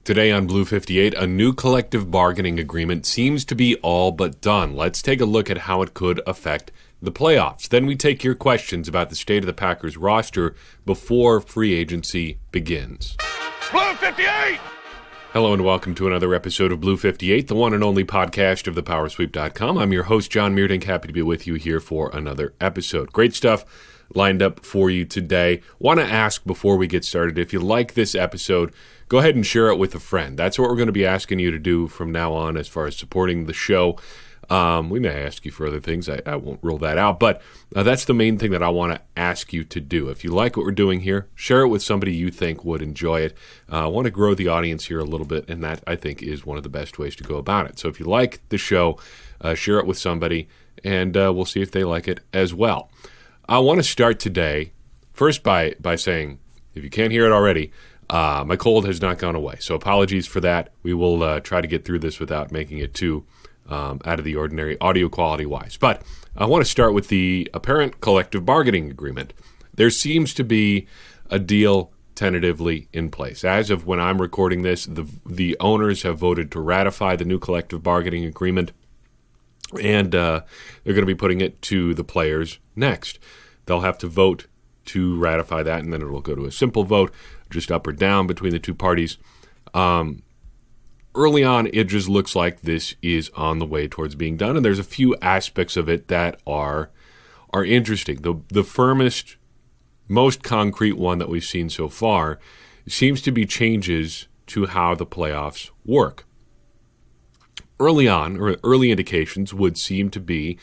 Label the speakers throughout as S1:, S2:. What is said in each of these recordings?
S1: Today on Blue 58, a new collective bargaining agreement seems to be all but done. Let's take a look at how it could affect the playoffs. Then we take your questions about the state of the Packers roster before free agency begins.
S2: Blue 58!
S1: Hello and welcome to another episode of Blue 58, the one and only podcast of thepowersweep.com. I'm your host, John Meerdink. Happy to be with you here for another episode. Great stuff lined up for you today. Want to ask before we get started, if you like this episode, go ahead and share it with a friend. That's what we're going to be asking you to do from now on as far as supporting the show. We may ask you for other things. I won't rule that out, but that's the main thing that I want to ask you to do. If you like what we're doing here, share it with somebody you think would enjoy it. I want to grow the audience here a little bit, and that, I think, is one of the best ways to go about it. So if you like the show, share it with somebody, and we'll see if they like it as well. I want to start today first by saying, if you can't hear it already, my cold has not gone away. So apologies for that. We will try to get through this without making it too out of the ordinary audio quality-wise. But I want to start with the apparent collective bargaining agreement. There seems to be a deal tentatively in place. As of when I'm recording this, the owners have voted to ratify the new collective bargaining agreement, and they're going to be putting it to the players next. They'll have to vote to ratify that, and then it will go to a simple vote, just up or down between the two parties. Early on, it just looks like this is on the way towards being done, and there's a few aspects of it that are interesting. The firmest, most concrete one that we've seen so far seems to be changes to how the playoffs work. Early on, or early indications would seem to be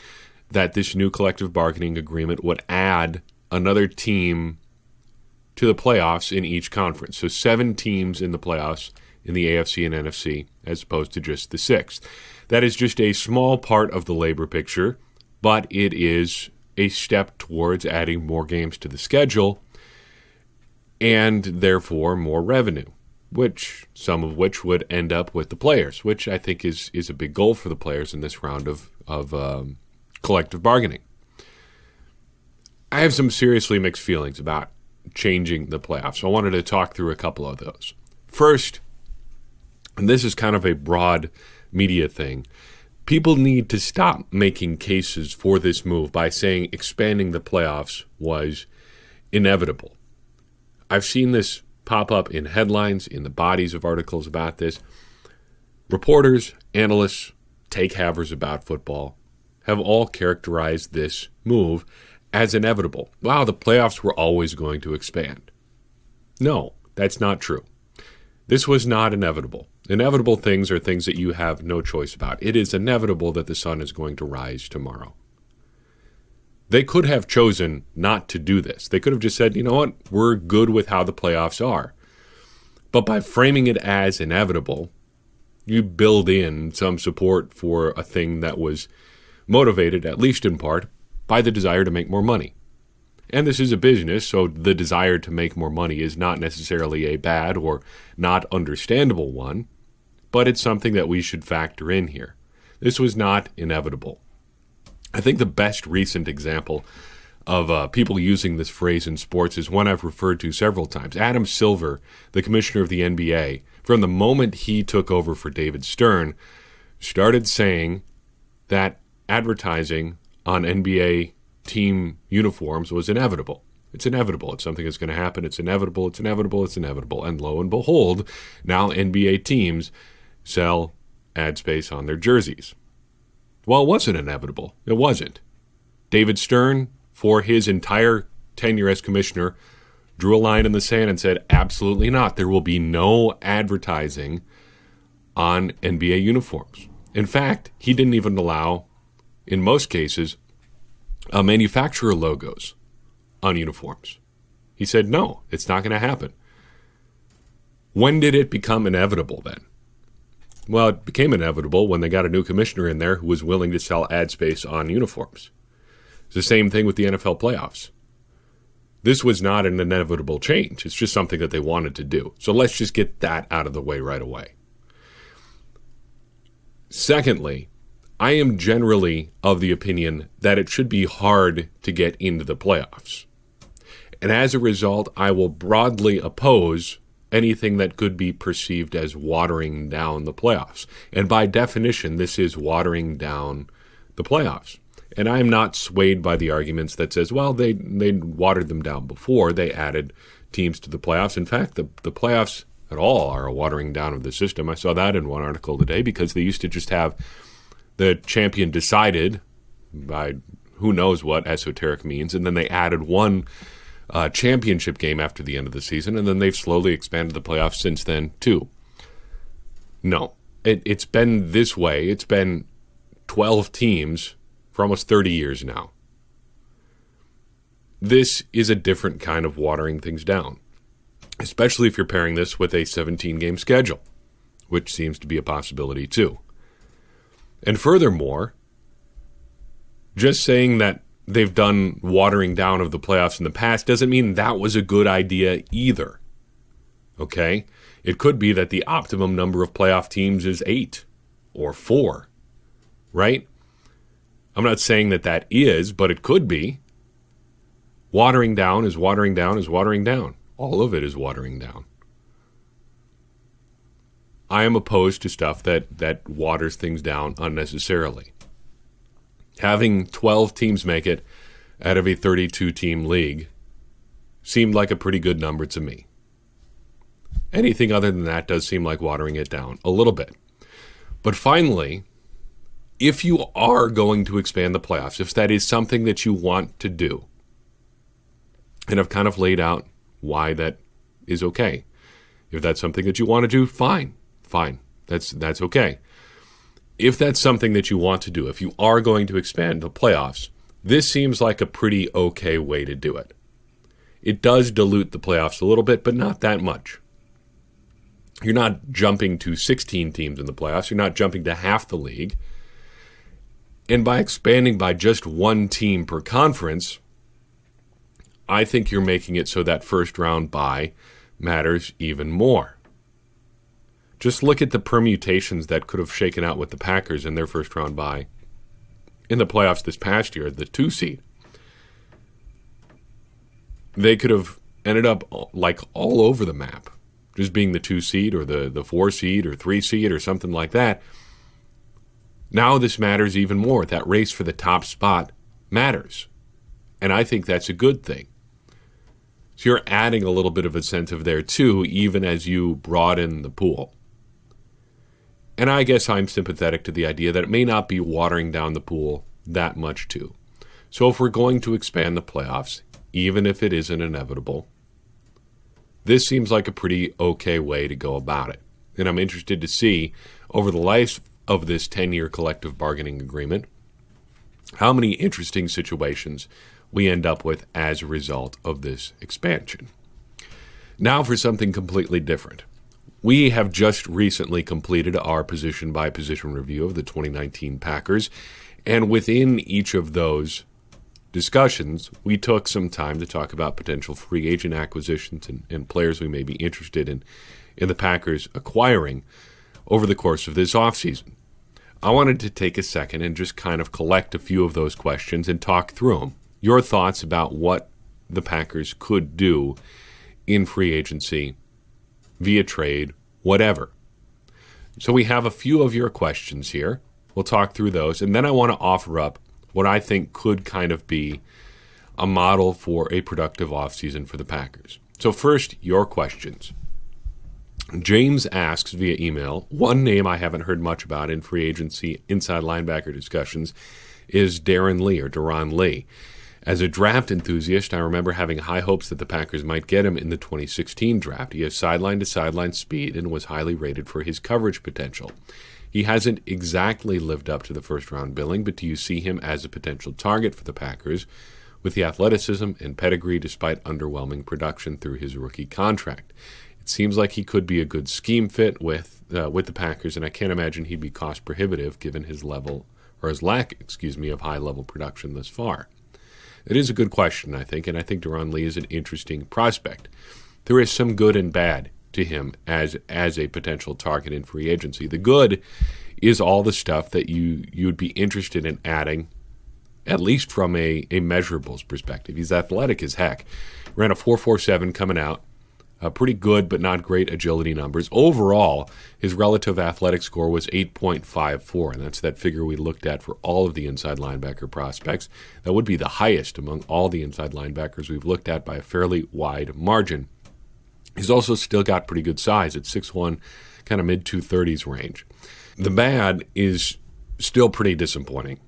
S1: that this new collective bargaining agreement would add another team to the playoffs in each conference. So 7 teams in the playoffs in the AFC and NFC, as opposed to just the 6th. That is just a small part of the labor picture, but it is a step towards adding more games to the schedule and therefore more revenue, some of which would end up with the players, which I think is a big goal for the players in this round of collective bargaining. I have some seriously mixed feelings about changing the playoffs, so I wanted to talk through a couple of those. First, and this is kind of a broad media thing, people need to stop making cases for this move by saying expanding the playoffs was inevitable. I've seen this pop up in headlines, in the bodies of articles about this. Reporters, analysts, take-havers about football have all characterized this move as inevitable. Wow, the playoffs were always going to expand. No, that's not true. This was not inevitable. Inevitable things are things that you have no choice about. It is inevitable that the sun is going to rise tomorrow. They could have chosen not to do this. They could have just said, you know what, we're good with how the playoffs are. But by framing it as inevitable, you build in some support for a thing that was motivated, at least in part, by the desire to make more money. And this is a business, so the desire to make more money is not necessarily a bad or not understandable one, but it's something that we should factor in here. This was not inevitable. I think the best recent example of people using this phrase in sports is one I've referred to several times. Adam Silver, the commissioner of the NBA, from the moment he took over for David Stern, started saying that advertising on NBA team uniforms was inevitable. It's inevitable. It's something that's going to happen. It's inevitable. It's inevitable. It's inevitable. And lo and behold, now NBA teams sell ad space on their jerseys. Well, it wasn't inevitable. It wasn't. David Stern, for his entire tenure as commissioner, drew a line in the sand and said, absolutely not. There will be no advertising on NBA uniforms. In fact, he didn't even allow, in most cases, manufacturer logos on uniforms. He said, no, it's not going to happen. When did it become inevitable then? Well, it became inevitable when they got a new commissioner in there who was willing to sell ad space on uniforms. It's the same thing with the NFL playoffs. This was not an inevitable change. It's just something that they wanted to do. So let's just get that out of the way right away. Secondly, I am generally of the opinion that it should be hard to get into the playoffs. And as a result, I will broadly oppose anything that could be perceived as watering down the playoffs. And by definition, this is watering down the playoffs. And I am not swayed by the arguments that says, well, they watered them down before. They added teams to the playoffs. In fact, the playoffs at all are a watering down of the system. I saw that in one article today because they used to just have the champion decided by who knows what esoteric means, and then they added one championship game after the end of the season, and then they've slowly expanded the playoffs since then too. No, it's been this way. It's been 12 teams for almost 30 years now. This is a different kind of watering things down, especially if you're pairing this with a 17-game schedule, which seems to be a possibility too. And furthermore, just saying that they've done watering down of the playoffs in the past doesn't mean that was a good idea either. Okay? It could be that the optimum number of playoff teams is 8 or 4, right? I'm not saying that is, but it could be. Watering down is watering down is watering down. All of it is watering down. I am opposed to stuff that waters things down unnecessarily. Having 12 teams make it out of a 32-team league seemed like a pretty good number to me. Anything other than that does seem like watering it down a little bit. But finally, if you are going to expand the playoffs, if that is something that you want to do, and I've kind of laid out why that is okay. If that's something that you want to do, fine. That's okay. If that's something that you want to do, if you are going to expand the playoffs, this seems like a pretty okay way to do it. It does dilute the playoffs a little bit, but not that much. You're not jumping to 16 teams in the playoffs. You're not jumping to half the league. And by expanding by just one team per conference, I think you're making it so that first round bye matters even more. Just look at the permutations that could have shaken out with the Packers in their first round bye in the playoffs this past year, the 2 seed. They could have ended up like all over the map, just being the 2 seed or the 4 seed or 3 seed or something like that. Now this matters even more. That race for the top spot matters. And I think that's a good thing. So you're adding a little bit of incentive there too, even as you broaden the pool. And I guess I'm sympathetic to the idea that it may not be watering down the pool that much too. So if we're going to expand the playoffs, even if it isn't inevitable, this seems like a pretty okay way to go about it. And I'm interested to see, over the life of this 10-year collective bargaining agreement, how many interesting situations we end up with as a result of this expansion. Now for something completely different. We have just recently completed our position-by-position review of the 2019 Packers, and within each of those discussions, we took some time to talk about potential free agent acquisitions and players we may be interested in the Packers acquiring over the course of this offseason. I wanted to take a second and just kind of collect a few of those questions and talk through them. Your thoughts about what the Packers could do in free agency, via trade, whatever. So we have a few of your questions here. We'll talk through those, and then I want to offer up what I think could kind of be a model for a productive offseason for the Packers. So first, your questions. James asks via email, one name I haven't heard much about in free agency inside linebacker discussions is Deron Lee. As a draft enthusiast, I remember having high hopes that the Packers might get him in the 2016 draft. He has sideline-to-sideline speed and was highly rated for his coverage potential. He hasn't exactly lived up to the first-round billing, but do you see him as a potential target for the Packers with the athleticism and pedigree despite underwhelming production through his rookie contract? It seems like he could be a good scheme fit with the Packers, and I can't imagine he'd be cost-prohibitive given his lack of high-level production thus far. It is a good question, I think, and I think Deron Lee is an interesting prospect. There is some good and bad to him as a potential target in free agency. The good is all the stuff that you'd be interested in adding, at least from a measurables perspective. He's athletic as heck. Ran a 4.47 coming out Pretty good, but not great agility numbers. Overall, his relative athletic score was 8.54, and that's that figure we looked at for all of the inside linebacker prospects. That would be the highest among all the inside linebackers we've looked at by a fairly wide margin. He's also still got pretty good size at 6'1", kind of mid-230s range. The bad is still pretty disappointing.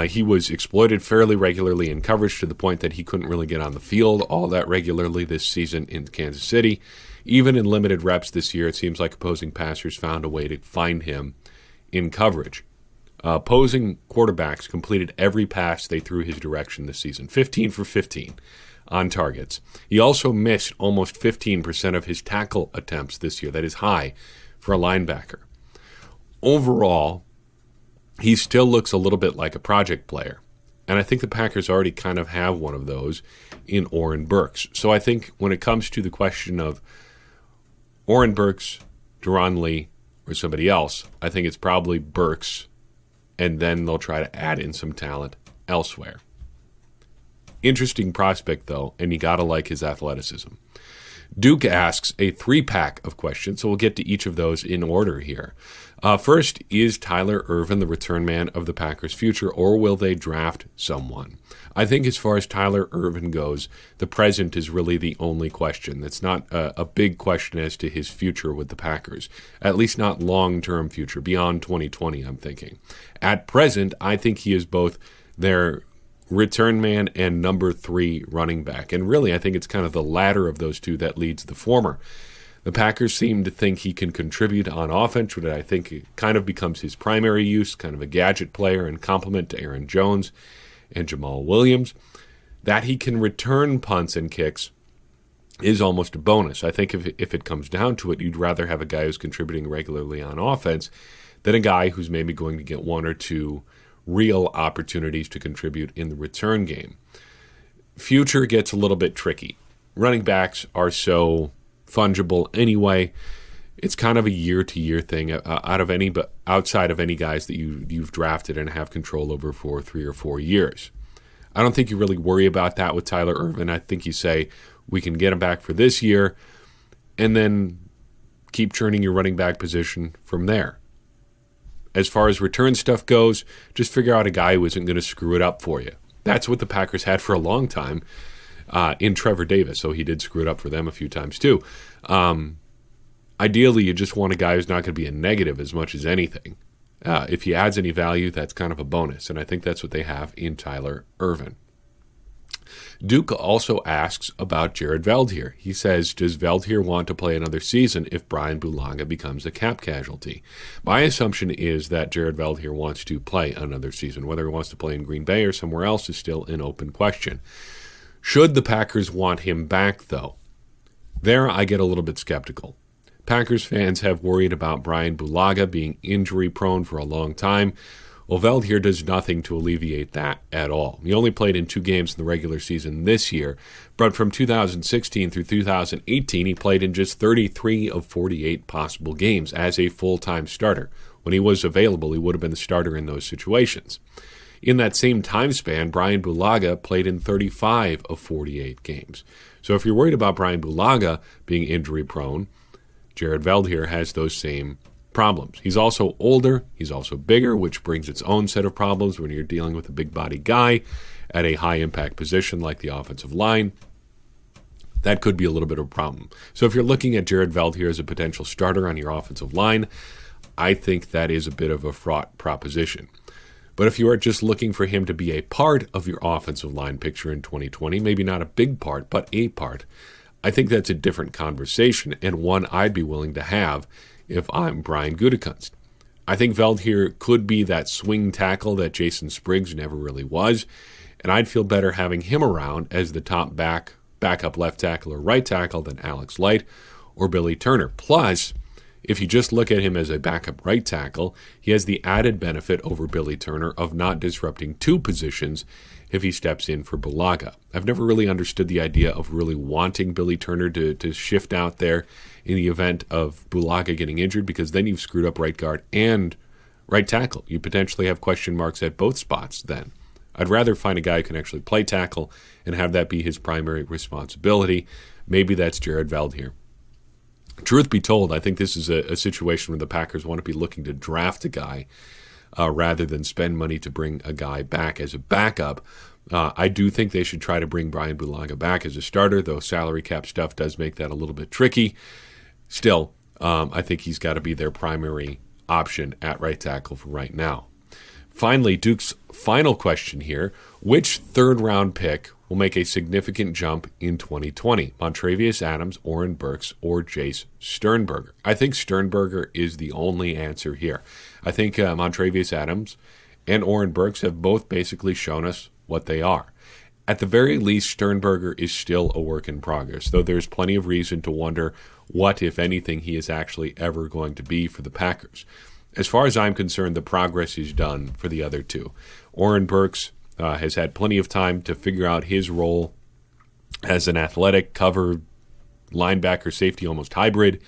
S1: He was exploited fairly regularly in coverage to the point that he couldn't really get on the field all that regularly this season in Kansas City. Even in limited reps this year, it seems like opposing passers found a way to find him in coverage. Opposing quarterbacks completed every pass they threw his direction this season, 15 for 15 on targets. He also missed almost 15% of his tackle attempts this year. That is high for a linebacker. Overall, he still looks a little bit like a project player. And I think the Packers already kind of have one of those in Oren Burks. So I think when it comes to the question of Oren Burks, Deron Lee, or somebody else, I think it's probably Burks, and then they'll try to add in some talent elsewhere. Interesting prospect, though, and you got to like his athleticism. Duke asks a 3-pack of questions, so we'll get to each of those in order here. First, is Tyler Ervin the return man of the Packers' future, or will they draft someone? I think as far as Tyler Ervin goes, the present is really the only question. It's not a big question as to his future with the Packers, at least not long-term future, beyond 2020, I'm thinking. At present, I think he is both their return man and number 3 running back. And really, I think it's kind of the latter of those two that leads the former. The Packers seem to think he can contribute on offense, which I think it kind of becomes his primary use, kind of a gadget player and complement to Aaron Jones and Jamal Williams. That he can return punts and kicks is almost a bonus. I think if it comes down to it, you'd rather have a guy who's contributing regularly on offense than a guy who's maybe going to get 1 or 2 real opportunities to contribute in the return game. Future gets a little bit tricky. Running backs are so fungible anyway. It's kind of a year-to-year thing outside of any guys that you've drafted and have control over for 3 or 4 years. I don't think you really worry about that with Tyler Ervin. I think you say, we can get him back for this year, and then keep churning your running back position from there. As far as return stuff goes, just figure out a guy who isn't going to screw it up for you. That's what the Packers had for a long time in Trevor Davis, so he did screw it up for them a few times too. Ideally, you just want a guy who's not going to be a negative as much as anything. If he adds any value, that's kind of a bonus, and I think that's what they have in Tyler Ervin. Duke also asks about Jared Veldheer. He says, does Veldheer want to play another season if Brian Bulaga becomes a cap casualty? My assumption is that Jared Veldheer wants to play another season. Whether he wants to play in Green Bay or somewhere else is still an open question. Should the Packers want him back, though? There I get a little bit skeptical. Packers fans have worried about Brian Bulaga being injury-prone for a long time. Well, Veldheer does nothing to alleviate that at all. He only played in 2 games in the regular season this year, but from 2016 through 2018, he played in just 33 of 48 possible games as a full-time starter. When he was available, he would have been the starter in those situations. In that same time span, Brian Bulaga played in 35 of 48 games. So if you're worried about Brian Bulaga being injury-prone, Jared Veldheer has those same problems. He's also older, he's also bigger, which brings its own set of problems when you're dealing with a big-body guy at a high-impact position like the offensive line. That could be a little bit of a problem. So if you're looking at Jared Veldheer as a potential starter on your offensive line, I think that is a bit of a fraught proposition. But if you are just looking for him to be a part of your offensive line picture in 2020, maybe not a big part, but a part, I think that's a different conversation and one I'd be willing to have if I'm Brian Gutekunst. I think Veldheer could be that swing tackle that Jason Spriggs never really was, and I'd feel better having him around as the top backup left tackle or right tackle than Alex Light or Billy Turner. Plus, if you just look at him as a backup right tackle, he has the added benefit over Billy Turner of not disrupting 2 positions if he steps in for Bulaga. I've never really understood the idea of really wanting Billy Turner to shift out there in the event of Bulaga getting injured, because then you've screwed up right guard and right tackle. You potentially have question marks at both spots then. I'd rather find a guy who can actually play tackle and have that be his primary responsibility. Maybe that's Jared Veldheer. Truth be told, I think this is a situation where the Packers want to be looking to draft a guy rather than spend money to bring a guy back as a backup. I do think they should try to bring Brian Bulaga back as a starter, though salary cap stuff does make that a little bit tricky. Still, I think he's got to be their primary option at right tackle for right now. Finally, Duke's final question here. Which third-round pick will make a significant jump in 2020? Montravius Adams, Oren Burks, or Jace Sternberger? I think Sternberger is the only answer here. I think Montravius Adams and Oren Burks have both basically shown us what they are. At the very least, Sternberger is still a work in progress, though there's plenty of reason to wonder what, if anything, he is actually ever going to be for the Packers. As far as I'm concerned, the progress is done for the other two. Oren Burks has had plenty of time to figure out his role as an athletic cover linebacker safety, almost hybrid.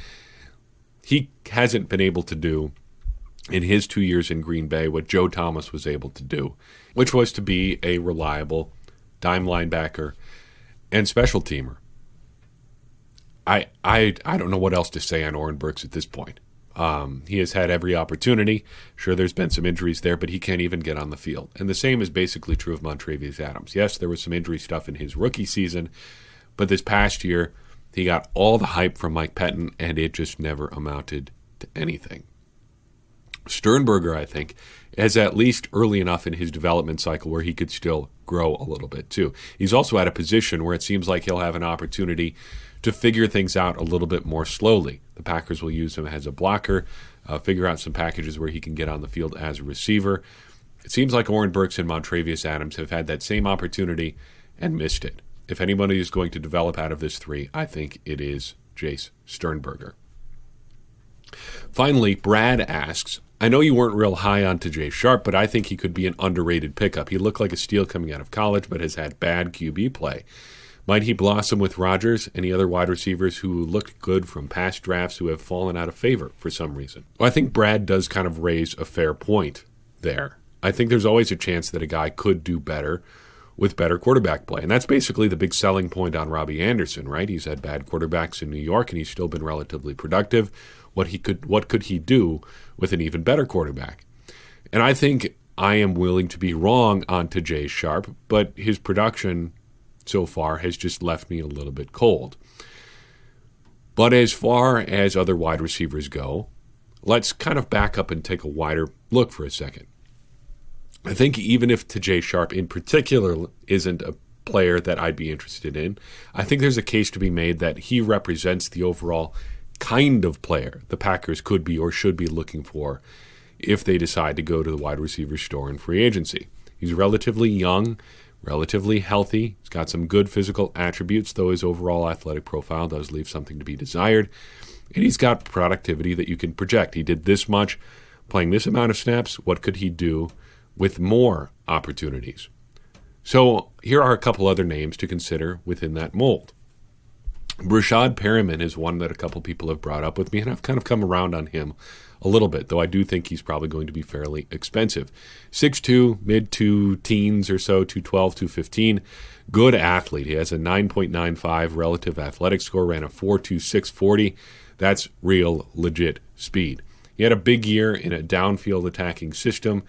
S1: He hasn't been able to do in his 2 years in Green Bay what Joe Thomas was able to do, which was to be a reliable dime linebacker and special teamer. I don't know what else to say on Oren Burks at this point. He has had every opportunity. Sure, there's been some injuries there, but he can't even get on the field. And the same is basically true of Montravius Adams. Yes, there was some injury stuff in his rookie season, but this past year, he got all the hype from Mike Pettin, and it just never amounted to anything. Sternberger, I think, is at least early enough in his development cycle where he could still grow a little bit, too. He's also at a position where it seems like he'll have an opportunity to figure things out a little bit more slowly. The Packers will use him as a blocker, figure out some packages where he can get on the field as a receiver. It seems like Oren Burks and Montravius Adams have had that same opportunity and missed it. If anybody is going to develop out of this three, I think it is Jace Sternberger. Finally, Brad asks, I know you weren't real high on Tajae Sharpe, but I think he could be an underrated pickup. He looked like a steal coming out of college, but has had bad QB play. Might he blossom with Rodgers? Any other wide receivers who looked good from past drafts who have fallen out of favor for some reason? Well, I think Brad does kind of raise a fair point there. I think there's always a chance that a guy could do better with better quarterback play. And that's basically the big selling point on Robbie Anderson, right? He's had bad quarterbacks in New York, and he's still been relatively productive. What could he do with an even better quarterback? And I think I am willing to be wrong on Tajae Sharpe, but his production so far has just left me a little bit cold. But as far as other wide receivers go, let's kind of back up and take a wider look for a second. I think even if Tajae Sharpe in particular isn't a player that I'd be interested in, I think there's a case to be made that he represents the overall kind of player the Packers could be or should be looking for if they decide to go to the wide receiver store in free agency. He's relatively young, relatively healthy. He's got some good physical attributes, though his overall athletic profile does leave something to be desired. And he's got productivity that you can project. He did this much, playing this amount of snaps. What could he do with more opportunities? So here are a couple other names to consider within that mold. Brashad Perriman is one that a couple people have brought up with me, and I've kind of come around on him a little bit, though I do think he's probably going to be fairly expensive. 6'2", mid-2 teens or so, 212, 215. Good athlete. He has a 9.95 relative athletic score, ran a 4.26 40. That's real, legit speed. He had a big year in a downfield attacking system,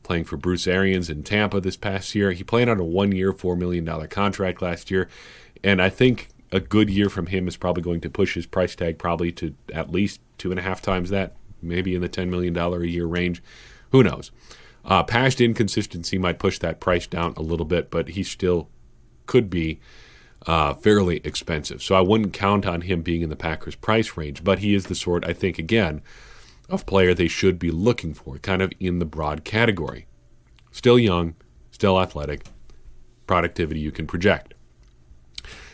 S1: playing for Bruce Arians in Tampa this past year. He played on a 1-year, $4 million contract last year, and I think a good year from him is probably going to push his price tag probably to at least 2.5 times that, maybe in the $10 million a year range. Who knows? Past inconsistency might push that price down a little bit, but he still could be fairly expensive. So I wouldn't count on him being in the Packers' price range, but he is the sort, I think, again, of player they should be looking for, kind of in the broad category. Still young, still athletic, productivity you can project.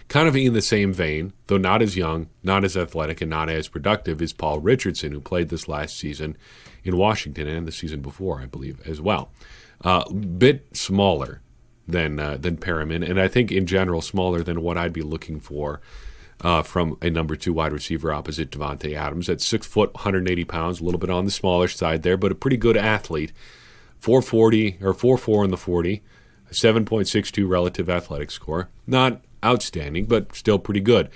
S1: Kind of in the same vein, though not as young, not as athletic, and not as productive, is Paul Richardson, who played this last season in Washington and the season before, I believe, as well. Bit smaller than Perriman, and I think in general smaller than what I'd be looking for from a number 2 wide receiver opposite Devontae Adams. At 6 foot, 180 pounds, a little bit on the smaller side there, but a pretty good athlete. 4.40 or 4.4 in the 40, 7.62 relative athletic score. Not outstanding, but still pretty good.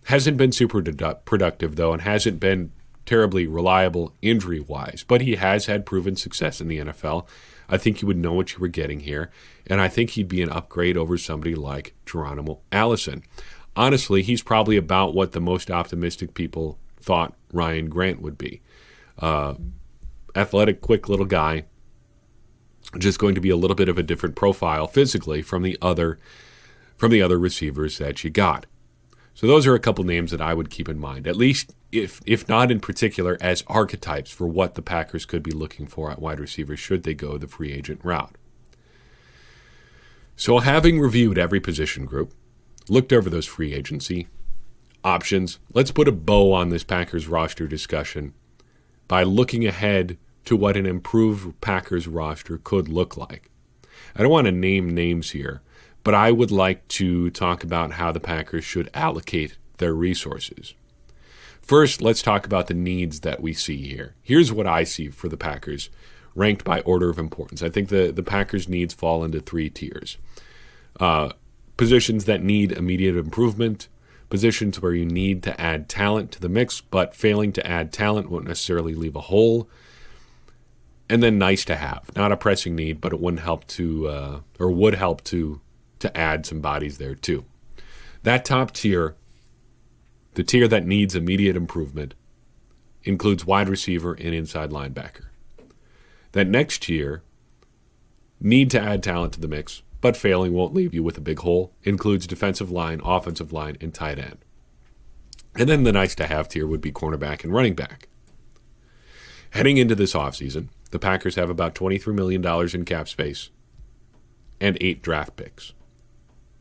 S1: Hasn't been super productive, though, and hasn't been terribly reliable injury-wise, but he has had proven success in the NFL. I think you would know what you were getting here, and I think he'd be an upgrade over somebody like Geronimo Allison. Honestly, he's probably about what the most optimistic people thought Ryan Grant would be. Athletic, quick little guy, just going to be a little bit of a different profile physically from the other receivers that you got. So those are a couple names that I would keep in mind, at least if not in particular as archetypes for what the Packers could be looking for at wide receiver should they go the free agent route. So having reviewed every position group, looked over those free agency options, let's put a bow on this Packers roster discussion by looking ahead to what an improved Packers roster could look like. I don't want to name names here, but I would like to talk about how the Packers should allocate their resources. First, let's talk about the needs that we see here. Here's what I see for the Packers, ranked by order of importance. I think the Packers' needs fall into three tiers. Positions that need immediate improvement, positions where you need to add talent to the mix, but failing to add talent won't necessarily leave a hole, and then nice to have. Not a pressing need, but it would help to add some bodies there too. That top tier, the tier that needs immediate improvement, includes wide receiver and inside linebacker. That next tier, need to add talent to the mix, but failing won't leave you with a big hole, includes defensive line, offensive line, and tight end. And then the nice to have tier would be cornerback and running back. Heading into this offseason, the Packers have about $23 million in cap space and 8 draft picks.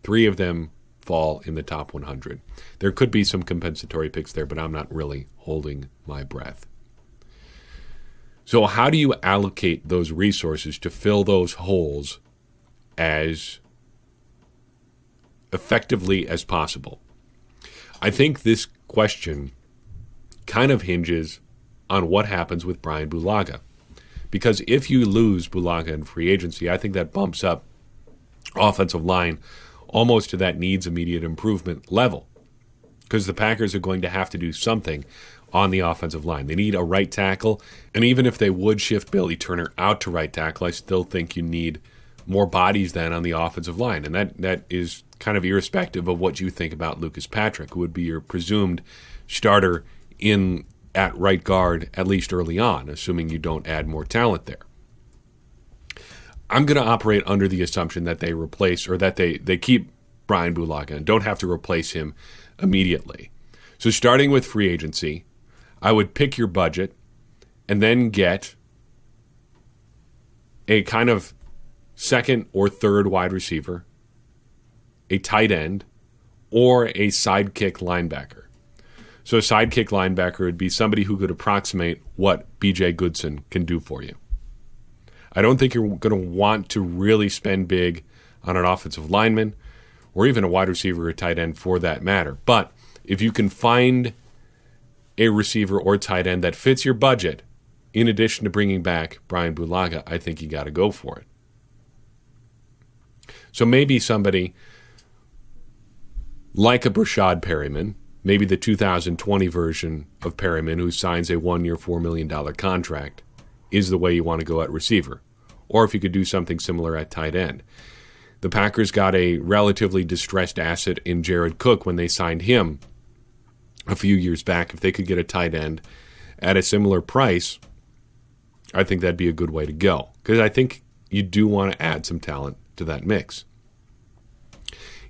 S1: 3 of them fall in the top 100. There could be some compensatory picks there, but I'm not really holding my breath. So how do you allocate those resources to fill those holes as effectively as possible? I think this question kind of hinges on what happens with Brian Bulaga. Because if you lose Bulaga in free agency, I think that bumps up offensive line almost to that needs immediate improvement level, because the Packers are going to have to do something on the offensive line. They need a right tackle, and even if they would shift Billy Turner out to right tackle, I still think you need more bodies than on the offensive line, and that is kind of irrespective of what you think about Lucas Patrick, who would be your presumed starter at right guard, at least early on, assuming you don't add more talent there. I'm going to operate under the assumption that they replace, or that they keep Brian Bulaga and don't have to replace him immediately. So starting with free agency, I would pick your budget and then get a kind of second or third wide receiver, a tight end, or a sidekick linebacker. So a sidekick linebacker would be somebody who could approximate what B.J. Goodson can do for you. I don't think you're going to want to really spend big on an offensive lineman or even a wide receiver or tight end for that matter. But if you can find a receiver or tight end that fits your budget, in addition to bringing back Brian Bulaga, I think you got to go for it. So maybe somebody like a Brashad Perryman, maybe the 2020 version of Perryman, who signs a 1-year, $4 million contract, is the way you want to go at receiver. Or if you could do something similar at tight end. The Packers got a relatively distressed asset in Jared Cook when they signed him a few years back. If they could get a tight end at a similar price, I think that'd be a good way to go. Because I think you do want to add some talent to that mix.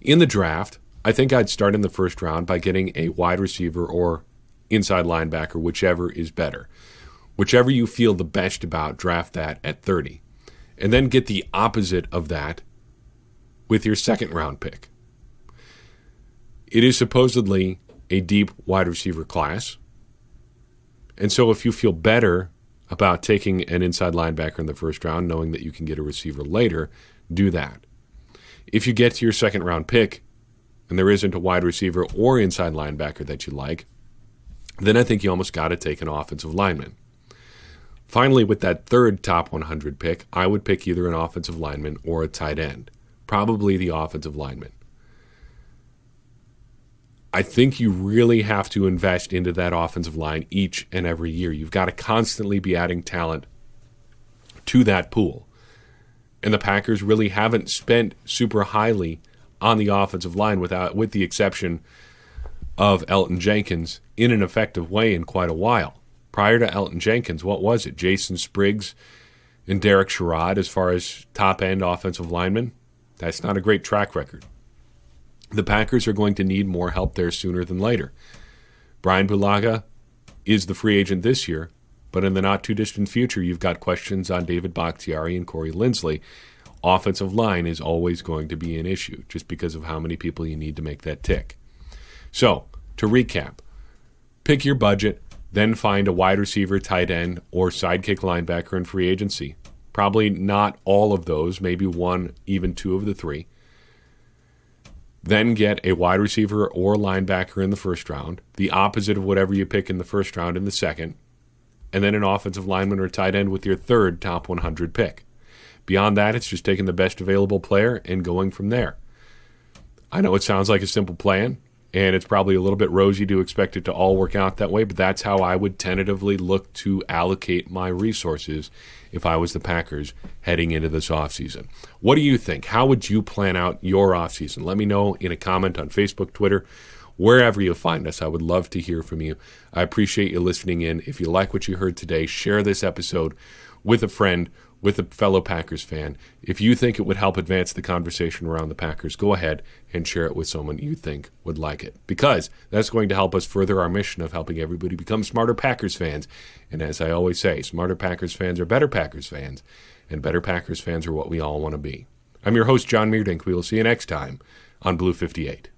S1: In the draft, I think I'd start in the first round by getting a wide receiver or inside linebacker, whichever is better. Whichever you feel the best about, draft that at 30. And then get the opposite of that with your second round pick. It is supposedly a deep wide receiver class. And so if you feel better about taking an inside linebacker in the first round, knowing that you can get a receiver later, do that. If you get to your second round pick and there isn't a wide receiver or inside linebacker that you like, then I think you almost got to take an offensive lineman. Finally, with that third top 100 pick, I would pick either an offensive lineman or a tight end. Probably the offensive lineman. I think you really have to invest into that offensive line each and every year. You've got to constantly be adding talent to that pool. And the Packers really haven't spent super highly on the offensive line with the exception of Elton Jenkins in an effective way in quite a while. Prior to Elton Jenkins, what was it? Jason Spriggs and Derek Sherrod as far as top-end offensive linemen? That's not a great track record. The Packers are going to need more help there sooner than later. Brian Bulaga is the free agent this year, but in the not-too-distant future, you've got questions on David Bakhtiari and Corey Linsley. Offensive line is always going to be an issue just because of how many people you need to make that tick. So, to recap, pick your budget, then find a wide receiver, tight end, or sidekick linebacker in free agency. Probably not all of those, maybe one, even two of the three. Then get a wide receiver or linebacker in the first round, the opposite of whatever you pick in the first round in the second, and then an offensive lineman or tight end with your third top 100 pick. Beyond that, it's just taking the best available player and going from there. I know it sounds like a simple plan, and it's probably a little bit rosy to expect it to all work out that way, but that's how I would tentatively look to allocate my resources if I was the Packers heading into this offseason. What do you think? How would you plan out your offseason? Let me know in a comment on Facebook, Twitter, wherever you find us. I would love to hear from you. I appreciate you listening in. If you like what you heard today, share this episode with a friend, with a fellow Packers fan. If you think it would help advance the conversation around the Packers, go ahead and share it with someone you think would like it, because that's going to help us further our mission of helping everybody become smarter Packers fans. And as I always say, smarter Packers fans are better Packers fans, and better Packers fans are what we all want to be. I'm your host, John Meerdink. We will see you next time on Blue 58.